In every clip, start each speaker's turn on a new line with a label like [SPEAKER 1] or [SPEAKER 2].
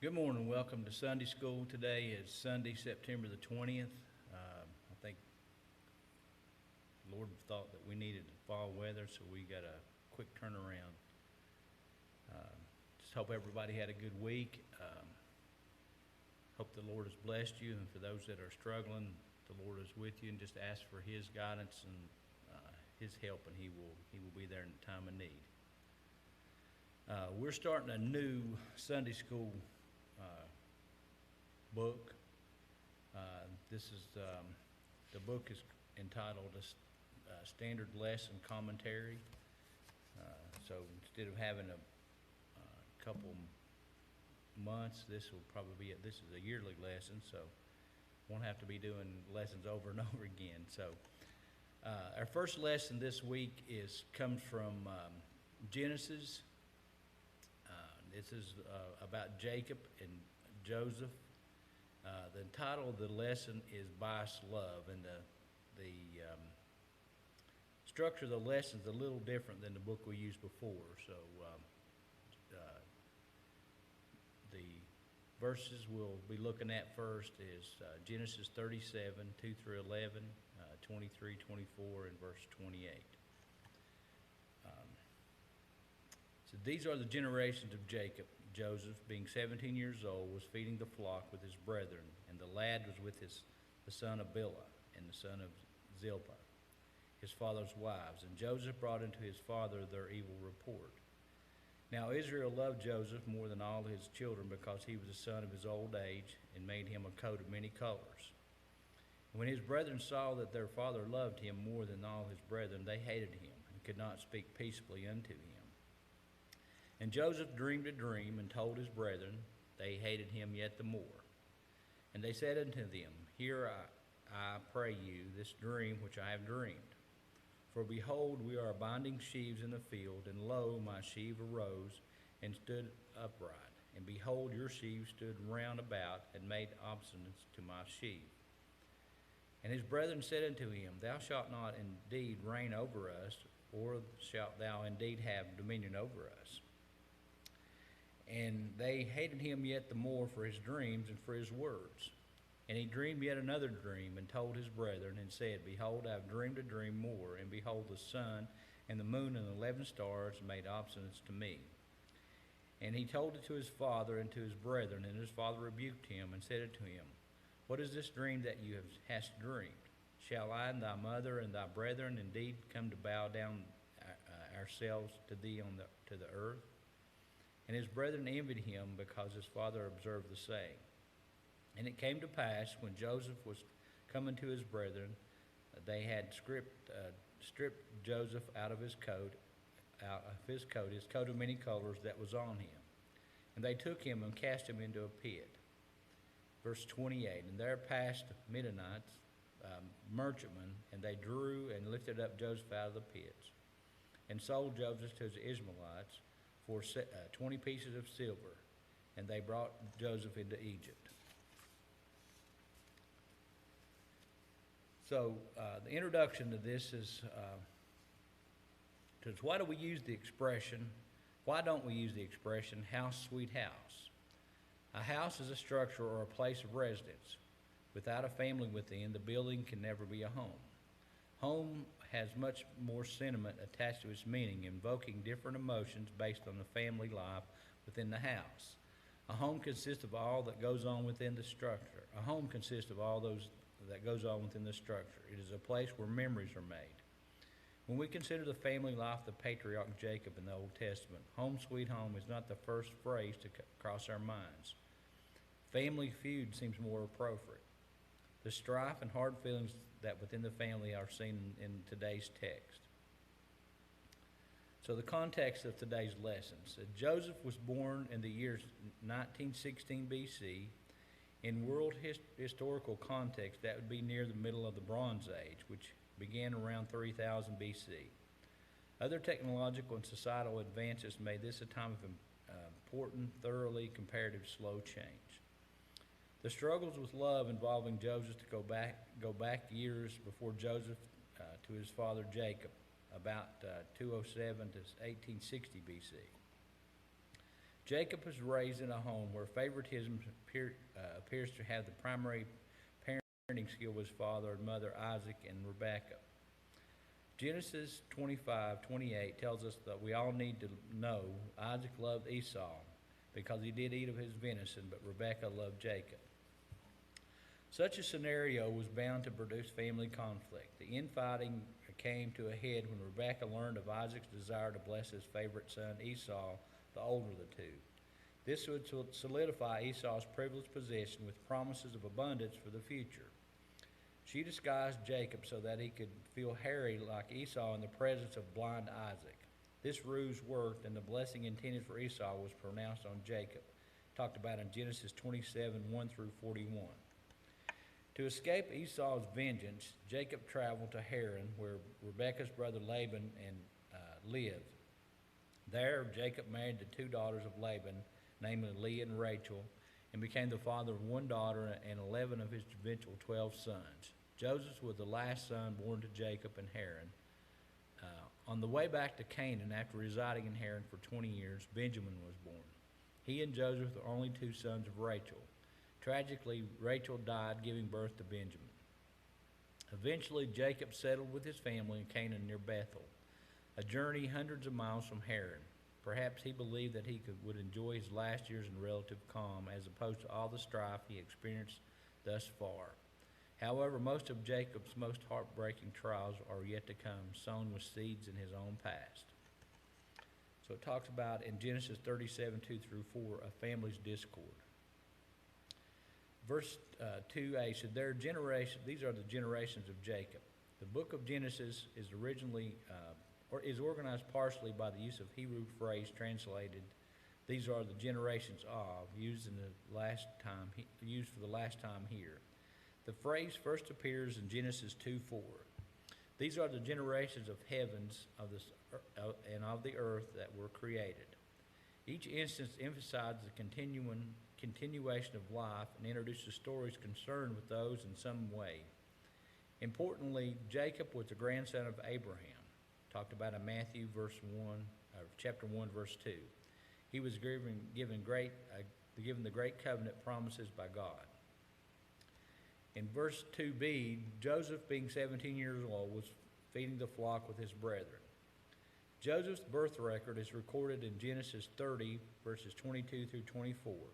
[SPEAKER 1] Good morning. Welcome to Sunday School. Today is Sunday, September the 20th. I think the Lord thought that we needed fall weather, so we got a quick turnaround. Just hope everybody had a good week. Hope the Lord has blessed you, and for those that are struggling, the Lord is with you, and just ask for His guidance and His help, and He will be there in the time of need. We're starting a new Sunday School book. This is the book is entitled a Standard Lesson Commentary. So instead of having a couple months, this is a yearly lesson, so won't have to be doing lessons over and over again. So our first lesson this week comes from Genesis. This is about Jacob and Joseph. The title of the lesson is Biased Love, and the structure of the lesson is a little different than the book we used before. So the verses we'll be looking at first is Genesis 37, 2 through 11, 23, 24, and verse 28. So these are the generations of Jacob. Joseph, being 17 years old, was feeding the flock with his brethren, and the lad was with the son of Bilhah and the son of Zilpah, his father's wives. And Joseph brought into his father their evil report. Now Israel loved Joseph more than all his children, because he was the son of his old age, and made him a coat of many colors. And when his brethren saw that their father loved him more than all his brethren, they hated him, and could not speak peaceably unto him. And Joseph dreamed a dream, and told his brethren. They hated him yet the more. And they said unto them, Hear, I pray you, this dream which I have dreamed. For behold, we are binding sheaves in the field, and lo, my sheaf arose, and stood upright. And behold, your sheaves stood round about, and made obeisance to my sheaf. And his brethren said unto him, Thou shalt not indeed reign over us, or shalt thou indeed have dominion over us. And they hated him yet the more for his dreams and for his words. And he dreamed yet another dream, and told his brethren, and said, Behold, I have dreamed a dream more, and behold, the sun and the moon and the 11 stars made obeisance to me. And he told it to his father and to his brethren, and his father rebuked him, and said unto him, What is this dream that you hast dreamed? Shall I and thy mother and thy brethren indeed come to bow down ourselves to thee to the earth? And his brethren envied him, because his father observed the saying. And it came to pass, when Joseph was coming to his brethren, they had stripped Joseph out of his coat, his coat of many colors that was on him. And they took him and cast him into a pit. Verse 28, And there passed Midianites, merchantmen, and they drew and lifted up Joseph out of the pits, and sold Joseph to the Ishmaelites for 20 pieces of silver, and they brought Joseph into Egypt. So the introduction to this is, why do we use the expression, why don't we use the expression, house, sweet house? A house is a structure or a place of residence. Without a family within, the building can never be a home. Home has much more sentiment attached to its meaning, invoking different emotions based on the family life within the house. A home consists of all that goes on within the structure. A home consists of all those that goes on within the structure. It is a place where memories are made. When we consider the family life of the patriarch Jacob in the Old Testament, home sweet home is not the first phrase to cross our minds. Family feud seems more appropriate. The strife and hard feelings that within the family are seen in today's text. So the context of today's lesson said Joseph was born in the year 1916 BC. In world historical context, that would be near the middle of the Bronze Age, which began around 3000 BC. Other technological and societal advances made this a time of important, thoroughly comparative slow change. The struggles with love involving Joseph go back years before Joseph to his father Jacob, about 207 to 1860 BC. Jacob was raised in a home where favoritism appears to have the primary parenting skill of his father and mother, Isaac and Rebekah. Genesis 25:28 tells us that we all need to know Isaac loved Esau because he did eat of his venison, but Rebekah loved Jacob. Such a scenario was bound to produce family conflict. The infighting came to a head when Rebekah learned of Isaac's desire to bless his favorite son Esau, the older of the two. This would solidify Esau's privileged position with promises of abundance for the future. She disguised Jacob so that he could feel hairy like Esau in the presence of blind Isaac. This ruse worked, and the blessing intended for Esau was pronounced on Jacob, talked about in Genesis 27:1 through 41. To escape Esau's vengeance, Jacob traveled to Haran, where Rebekah's brother Laban lived. There, Jacob married the two daughters of Laban, namely Leah and Rachel, and became the father of one daughter and 11 of his eventual 12 sons. Joseph was the last son born to Jacob in Haran. On the way back to Canaan, after residing in Haran for 20 years, Benjamin was born. He and Joseph were the only two sons of Rachel. Tragically, Rachel died, giving birth to Benjamin. Eventually, Jacob settled with his family in Canaan near Bethel, a journey hundreds of miles from Haran. Perhaps he believed that he would enjoy his last years in relative calm as opposed to all the strife he experienced thus far. However, most of Jacob's most heartbreaking trials are yet to come, sown with seeds in his own past. So it talks about in Genesis 37:2 through 4, a family's discord. Verse 2a said, these are the generations of Jacob. The book of Genesis is is organized partially by the use of Hebrew phrase translated, "These are the generations of," used for the last time here. The phrase first appears in Genesis 2:4. These are the generations of heavens and of the earth that were created. Each instance emphasizes the continuation of life and introduces stories concerned with those in some way. Importantly, Jacob was the grandson of Abraham, talked about in Matthew chapter 1, verse 2. He was given the great covenant promises by God. In verse 2b, Joseph, being 17 years old, was feeding the flock with his brethren. Joseph's birth record is recorded in Genesis 30, verses 22 through 24,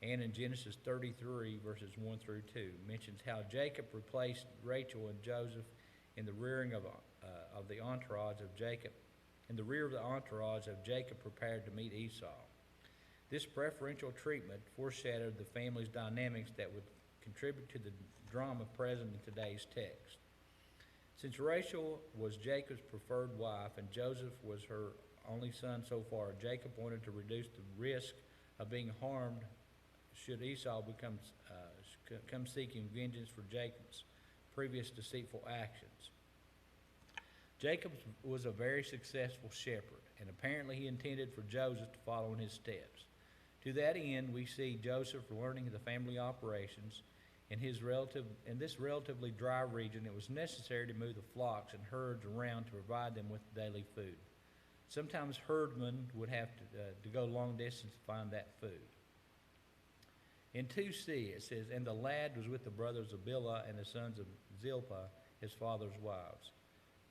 [SPEAKER 1] and in Genesis 33, verses 1 through 2, mentions how Jacob replaced Rachel and Joseph in the rearing of the entourage of Jacob. In the rear of the entourage of Jacob prepared to meet Esau. This preferential treatment foreshadowed the family's dynamics that would contribute to the drama present in today's text. Since Rachel was Jacob's preferred wife and Joseph was her only son so far, Jacob wanted to reduce the risk of being harmed should Esau come seeking vengeance for Jacob's previous deceitful actions. Jacob was a very successful shepherd, and apparently he intended for Joseph to follow in his steps. To that end, we see Joseph learning the family operations. In this relatively dry region, it was necessary to move the flocks and herds around to provide them with daily food. Sometimes herdmen would have to go long distance to find that food. In 2c, it says, "And the lad was with the brothers of Bilhah and the sons of Zilpah, his father's wives."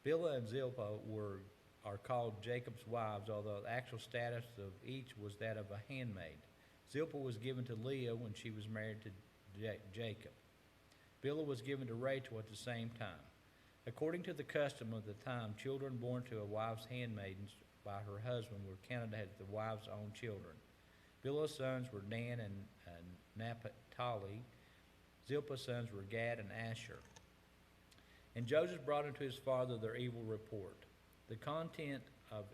[SPEAKER 1] Bilhah and Zilpah are called Jacob's wives, although the actual status of each was that of a handmaid. Zilpah was given to Leah when she was married to Jacob. Bilhah was given to Rachel at the same time. According to the custom of the time, children born to a wife's handmaidens by her husband were counted as the wife's own children. Bilhah's sons were Dan and Naphtali. Zilpah's sons were Gad and Asher. And Joseph brought into his father their evil report. The content of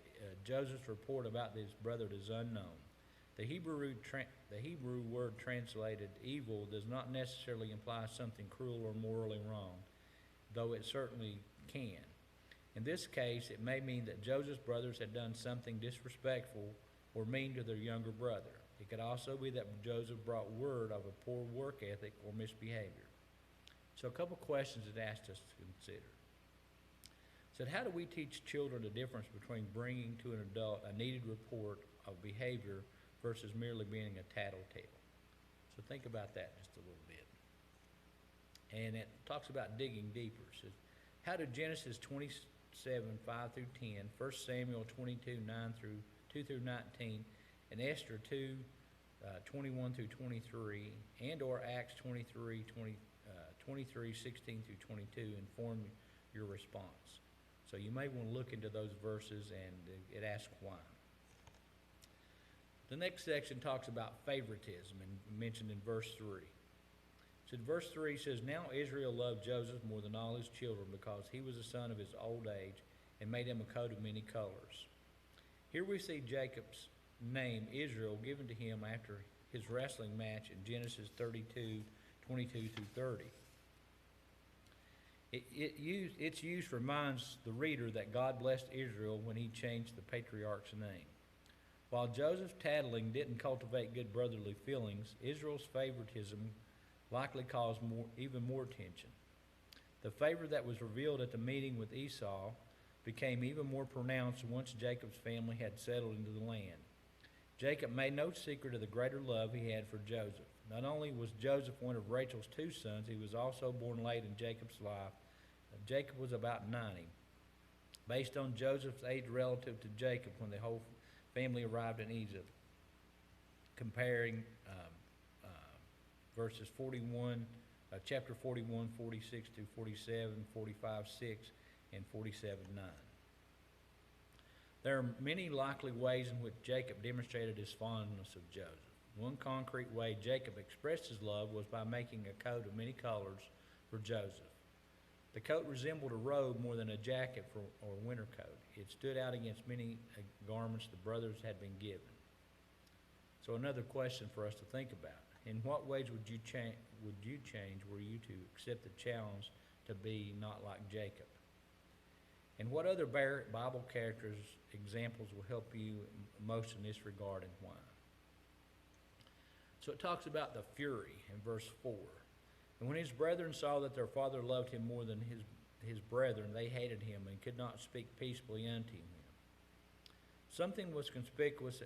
[SPEAKER 1] Joseph's report about his brother is unknown. The Hebrew word translated evil does not necessarily imply something cruel or morally wrong, though it certainly can. In this case, it may mean that Joseph's brothers had done something disrespectful or mean to their younger brother. It could also be that Joseph brought word of a poor work ethic or misbehavior. So a couple questions it asked us to consider. It said, how do we teach children the difference between bringing to an adult a needed report of behavior versus merely being a tattletale. So think about that just a little bit. And it talks about digging deeper. It says, how do Genesis 27, 5 through 10, 1 Samuel 22, 9 through 2 through 19, and Esther 2, 21 through 23, and or Acts 23, 16 through 22 inform your response. So you may want to look into those verses, and it asks why. The next section talks about favoritism, and mentioned in verse 3. So verse 3 says, now Israel loved Joseph more than all his children, because he was the son of his old age, and made him a coat of many colors. Here we see Jacob's name, Israel, given to him after his wrestling match in Genesis 32, 22 through 30. Its use reminds the reader that God blessed Israel when he changed the patriarch's name. While Joseph's tattling didn't cultivate good brotherly feelings, Israel's favoritism likely caused even more tension. The favor that was revealed at the meeting with Esau became even more pronounced once Jacob's family had settled into the land. Jacob made no secret of the greater love he had for Joseph. Not only was Joseph one of Rachel's two sons, he was also born late in Jacob's life. Jacob was about 90. Based on Joseph's age relative to Jacob when the whole family arrived in Egypt, comparing verses 41, chapter 41, 46 through 47, 45, 6, and 47, 9. There are many likely ways in which Jacob demonstrated his fondness of Joseph. One concrete way Jacob expressed his love was by making a coat of many colors for Joseph. The coat resembled a robe more than a jacket or winter coat. It stood out against many garments the brothers had been given. So another question for us to think about. In what ways would you change were you to accept the challenge to be not like Jacob? And what other Bible characters, examples will help you most in this regard, and why? So it talks about the fury in verse 4. And when his brethren saw that their father loved him more than his brethren, they hated him and could not speak peaceably unto him. Something as conspicuous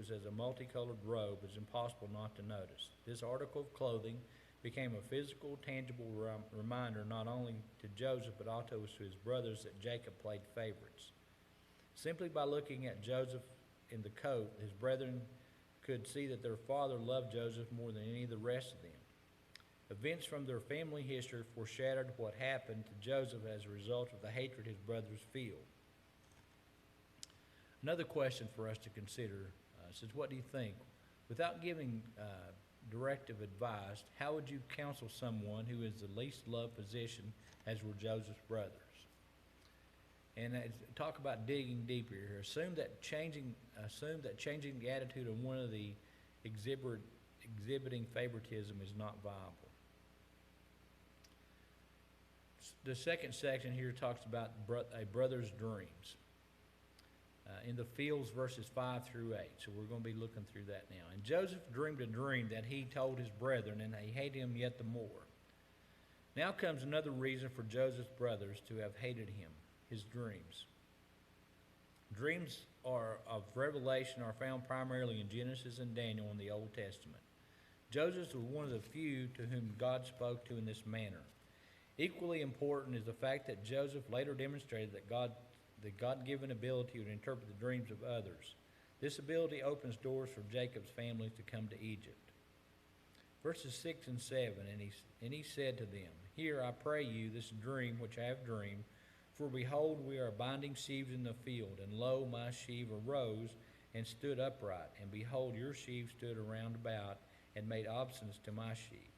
[SPEAKER 1] as a multicolored robe is impossible not to notice. This article of clothing became a physical, tangible reminder not only to Joseph but also to his brothers that Jacob played favorites. Simply by looking at Joseph in the coat, his brethren could see that their father loved Joseph more than any of the rest of them. Events from their family history foreshadowed what happened to Joseph as a result of the hatred his brothers feel. Another question for us to consider says, what do you think? Without giving directive advice, how would you counsel someone who is the least loved position as were Joseph's brothers? And talk about digging deeper here. Assume that changing the attitude of one of the exhibiting favoritism is not viable. The second section here talks about a brother's dreams. In the fields, verses 5 through 8. So we're going to be looking through that now. And Joseph dreamed a dream that he told his brethren, and they hated him yet the more. Now comes another reason for Joseph's brothers to have hated him, his dreams. Dreams of revelation are found primarily in Genesis and Daniel in the Old Testament. Joseph was one of the few to whom God spoke to in this manner. Equally important is the fact that Joseph later demonstrated the God-given ability to interpret the dreams of others. This ability opens doors for Jacob's family to come to Egypt. Verses 6 and 7, and he said to them, Hear, I pray you, this dream which I have dreamed, for behold, we are binding sheaves in the field, and lo, my sheaf arose and stood upright, and behold, your sheaf stood around about and made obeisance to my sheaf.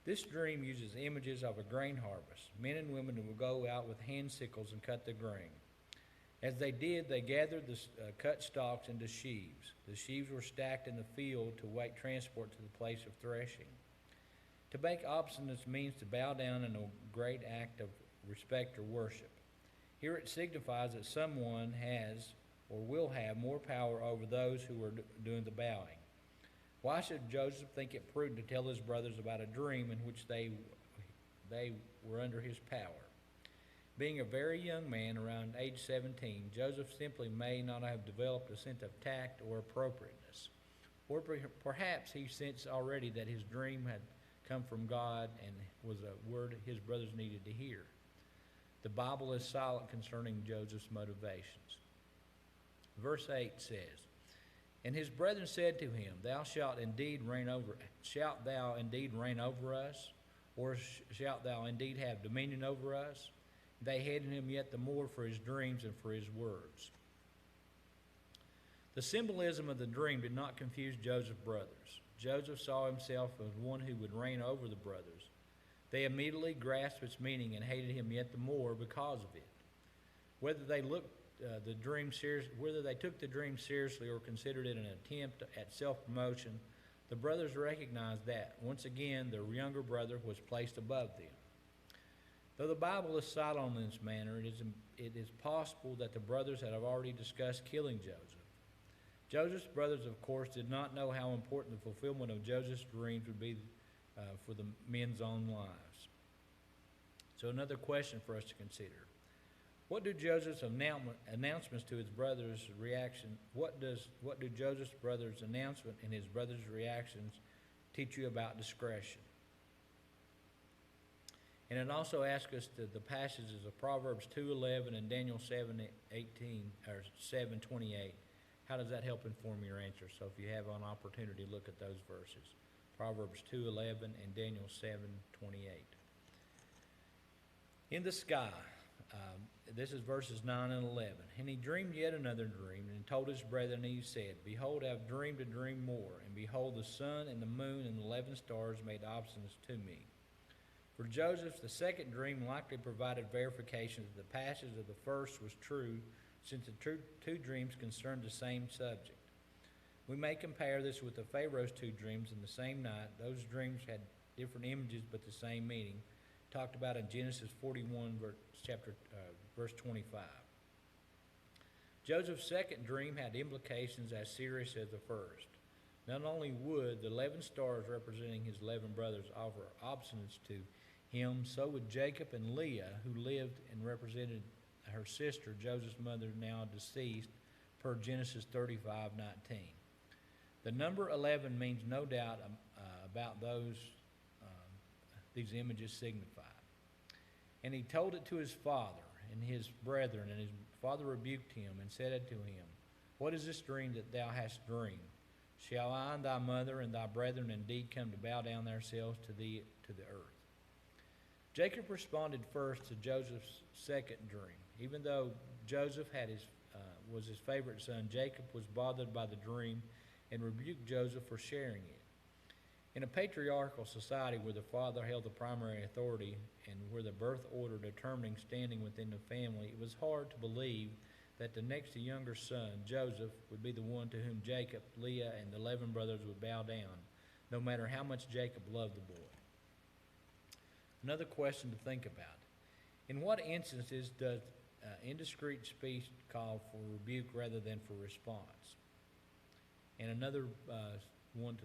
[SPEAKER 1] This dream uses images of a grain harvest. Men and women will go out with hand sickles and cut the grain. As they did, they gathered the cut stalks into sheaves. The sheaves were stacked in the field to wait transport to the place of threshing. To make obeisance means to bow down in a great act of respect or worship. Here it signifies that someone has or will have more power over those who are doing the bowing. Why should Joseph think it prudent to tell his brothers about a dream in which they were under his power? Being a very young man, around age 17, Joseph simply may not have developed a sense of tact or appropriateness. Or perhaps he sensed already that his dream had come from God and was a word his brothers needed to hear. The Bible is silent concerning Joseph's motivations. Verse 8 says, "And his brethren said to him, shalt thou indeed reign over us? Or shalt thou indeed have dominion over us? They hated him yet the more for his dreams and for his words." The symbolism of the dream did not confuse Joseph's brothers. Joseph saw himself as one who would reign over the brothers. They immediately grasped its meaning and hated him yet the more because of it. Whether they took the dream seriously or considered it an attempt at self-promotion, the brothers recognized that, once again, their younger brother was placed above them. Though the Bible is silent in this manner, it is possible that the brothers had already discussed killing Joseph. Joseph's brothers, of course, did not know how important the fulfillment of Joseph's dreams would be for the men's own lives. So another question for us to consider. What do Joseph's announcements to his brothers' reaction, what do Joseph's brothers' announcement and his brothers' reactions teach you about discretion? And it also asks us the passages of Proverbs 2:11 and Daniel 7:18 or 7:28. How does that help inform your answer? So if you have an opportunity, look at those verses. Proverbs 2:11 and Daniel 7:28. In the sky, this is verses 9 and 11. "And he dreamed yet another dream, and told his brethren, and he said, Behold, I have dreamed a dream more, and behold, the sun and the moon and the 11 stars made obstinance to me." For Joseph, the second dream likely provided verification that the passage of the first was true, since the two dreams concerned the same subject. We may compare this with the Pharaoh's two dreams in the same night. Those dreams had different images but the same meaning, talked about in Genesis 41, verse 25. Joseph's second dream had implications as serious as the first. Not only would the 11 stars representing his 11 brothers offer obstinance to him, so would Jacob and Leah, who lived and represented her sister, Joseph's mother, now deceased, per Genesis 35:19. The number 11 means no doubt about these images signify. "And he told it to his father and his brethren, and his father rebuked him and said unto him, What is this dream that thou hast dreamed? Shall I and thy mother and thy brethren indeed come to bow down ourselves to thee to the earth?" Jacob responded first to Joseph's second dream. Even though Joseph was his favorite son, Jacob was bothered by the dream and rebuked Joseph for sharing it. In a patriarchal society where the father held the primary authority and where the birth order determining standing within the family, it was hard to believe that the next younger son, Joseph, would be the one to whom Jacob, Leah, and the 11 brothers would bow down, no matter how much Jacob loved the boy. Another question to think about. In what instances does indiscreet speech call for rebuke rather than for response? And another one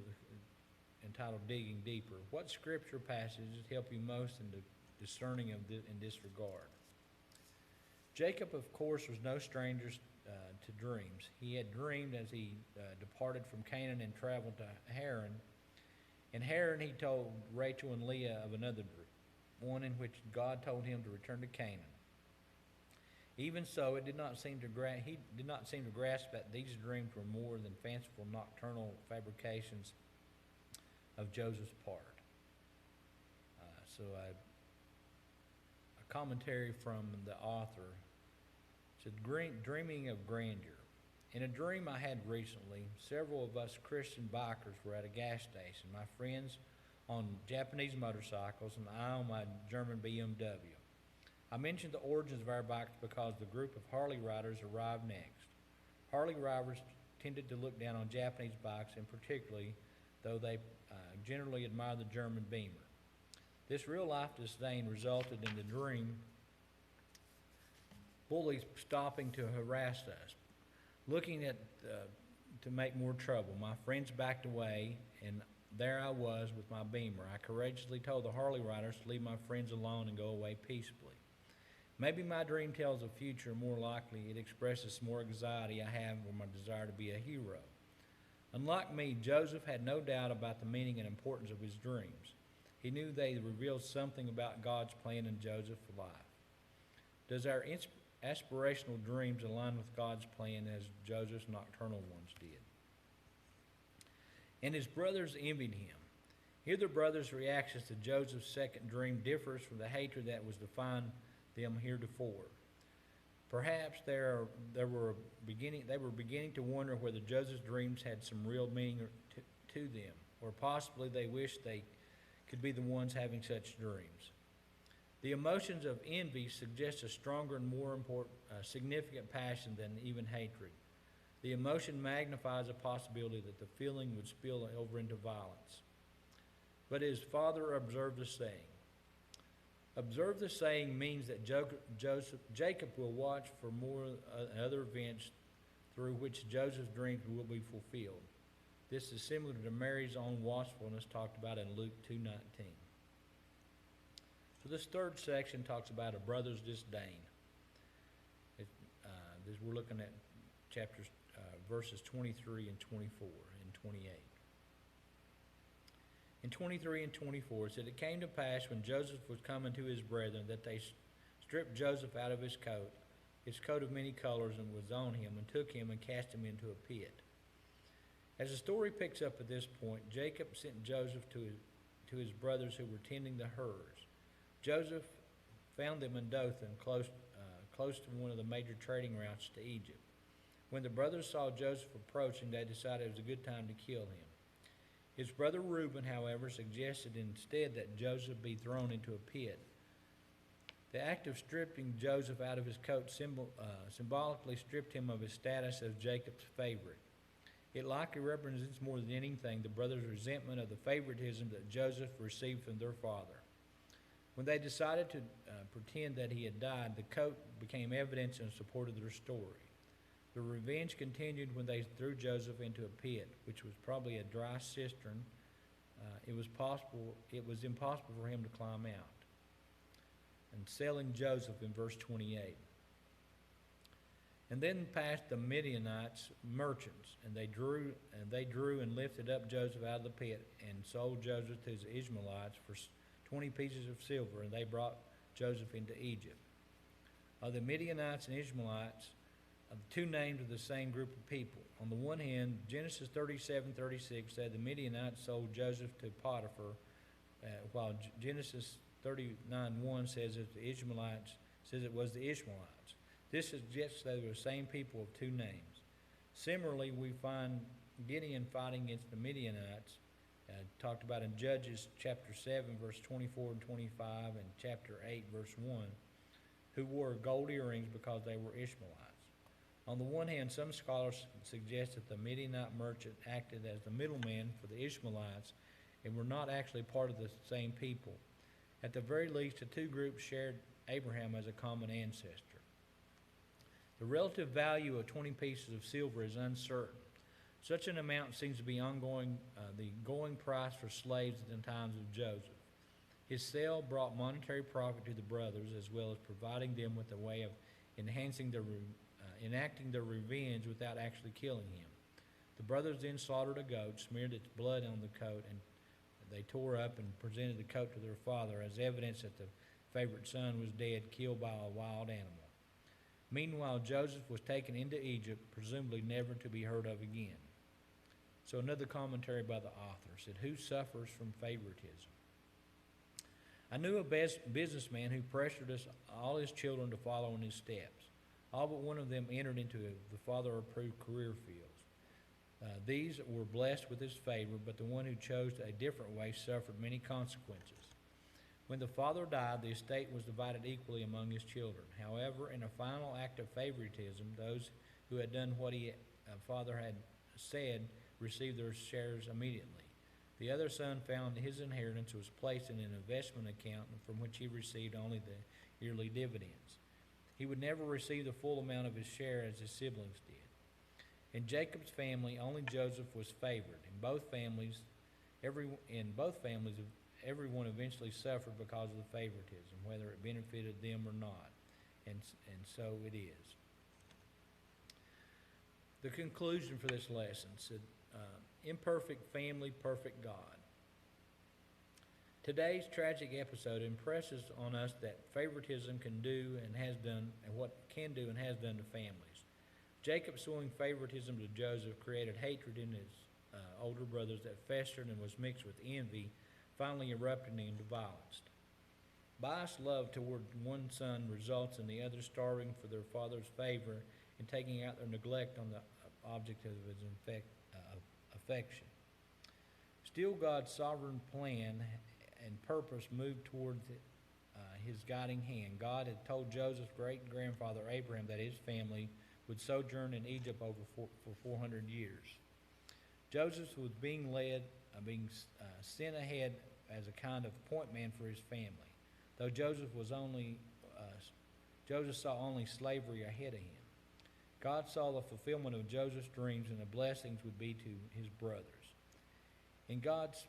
[SPEAKER 1] entitled Digging Deeper. What scripture passages help you most in the discerning in this regard? Jacob, of course, was no stranger to dreams. He had dreamed as he departed from Canaan and traveled to Haran. In Haran, he told Rachel and Leah of another dream, one in which God told him to return to Canaan. Even so, he did not seem to grasp that these dreams were more than fanciful nocturnal fabrications of Joseph's part. A commentary from the author said, "Dreaming of grandeur. In a dream I had recently, several of us Christian bikers were at a gas station. My friends on Japanese motorcycles and I on my German BMW. I mentioned the origins of our bikes because the group of Harley riders arrived next. Harley riders tended to look down on Japanese bikes, and particularly, though they generally admire the German Beamer. This real-life disdain resulted in the dream bullies stopping to harass us, looking to make more trouble. My friends backed away, and there I was with my Beamer. I courageously told the Harley riders to leave my friends alone and go away peaceably. Maybe my dream tells a future. More likely, it expresses more anxiety I have or my desire to be a hero. Unlike me, Joseph had no doubt about the meaning and importance of his dreams. He knew they revealed something about God's plan in Joseph's life. Does our aspirational dreams align with God's plan as Joseph's nocturnal ones did? And his brothers envied him. Here the brothers' reactions to Joseph's second dream differs from the hatred that was defined them heretofore. Perhaps they were beginning to wonder whether Joseph's dreams had some real meaning to them, or possibly they wished they could be the ones having such dreams. The emotions of envy suggest a stronger and more significant passion than even hatred. The emotion magnifies a possibility that the feeling would spill over into violence. But his father observed the saying. Observe the saying means that Jacob will watch for more other events through which Joseph's dreams will be fulfilled. This is similar to Mary's own watchfulness talked about in Luke 2:19. So this third section talks about a brother's disdain. We're looking at verses 23 and 24 and 28. In 23 and 24, it said, "It came to pass when Joseph was coming to his brethren that they stripped Joseph out of his coat of many colors, and was on him, and took him and cast him into a pit." As the story picks up at this point, Jacob sent Joseph to his brothers who were tending the herds. Joseph found them in Dothan, close to one of the major trading routes to Egypt. When the brothers saw Joseph approaching, they decided it was a good time to kill him. His brother Reuben, however, suggested instead that Joseph be thrown into a pit. The act of stripping Joseph out of his coat symbolically stripped him of his status as Jacob's favorite. It likely represents more than anything the brothers' resentment of the favoritism that Joseph received from their father. When they decided to pretend that he had died, the coat became evidence in support of their story. The revenge continued when they threw Joseph into a pit, which was probably a dry cistern. It was impossible for him to climb out. And selling Joseph in verse 28. And then passed the Midianites, merchants, and they drew and lifted up Joseph out of the pit and sold Joseph to the Ishmaelites for 20 pieces of silver, and they brought Joseph into Egypt. Of the Midianites and Ishmaelites, the two names of the same group of people. On the one hand, Genesis 37:36 said the Midianites sold Joseph to Potiphar, while Genesis 39:1 says that it was the Ishmaelites. This suggests they were the same people of two names. Similarly, we find Gideon fighting against the Midianites, talked about in Judges chapter 7, verse 24 and 25, and chapter 8, verse 1, who wore gold earrings because they were Ishmaelites. On the one hand, some scholars suggest that the Midianite merchant acted as the middleman for the Ishmaelites and were not actually part of the same people. At the very least, the two groups shared Abraham as a common ancestor. The relative value of 20 pieces of silver is uncertain. Such an amount seems to be the going price for slaves in the times of Joseph. His sale brought monetary profit to the brothers, as well as providing them with a way of enacting their revenge without actually killing him. The brothers then slaughtered a goat, smeared its blood on the coat, and they tore up and presented the coat to their father as evidence that the favorite son was dead, killed by a wild animal. Meanwhile, Joseph was taken into Egypt, presumably never to be heard of again. So another commentary by the author said, "Who suffers from favoritism?" I knew a businessman who pressured all his children to follow in his steps. All but one of them entered into the father-approved career fields. These were blessed with his favor, but the one who chose a different way suffered many consequences. When the father died, the estate was divided equally among his children. However, in a final act of favoritism, those who had done what his father had said received their shares immediately. The other son found his inheritance was placed in an investment account from which he received only the yearly dividends. He would never receive the full amount of his share as his siblings did. In Jacob's family, only Joseph was favored. In both families, everyone eventually suffered because of the favoritism, whether it benefited them or not. and so it is. The conclusion for this lesson said, imperfect family, perfect God. Today's tragic episode impresses on us that favoritism can do and has done, and what can do and has done to families. Jacob showing favoritism to Joseph created hatred in his older brothers that festered and was mixed with envy, finally erupting into violence. Biased love toward one son results in the other starving for their father's favor and taking out their neglect on the object of his affection. Still, God's sovereign plan and purpose moved toward his guiding hand. God had told Joseph's great-grandfather Abraham that his family would sojourn in Egypt for 400 years. Joseph was being sent ahead as a kind of point man for his family, though Joseph saw only slavery ahead of him. God saw the fulfillment of Joseph's dreams and the blessings would be to his brothers. In God's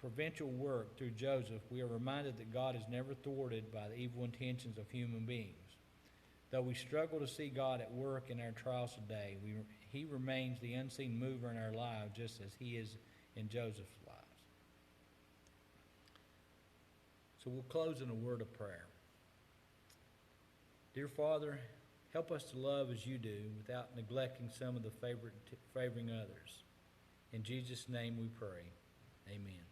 [SPEAKER 1] providential work through Joseph, we are reminded that God is never thwarted by the evil intentions of human beings. Though we struggle to see God at work in our trials today, He remains the unseen mover in our lives, just as He is in Joseph's lives. So we'll close in a word of prayer. Dear Father, help us to love as you do, without neglecting some of the favoring others. In Jesus' name we pray. Amen.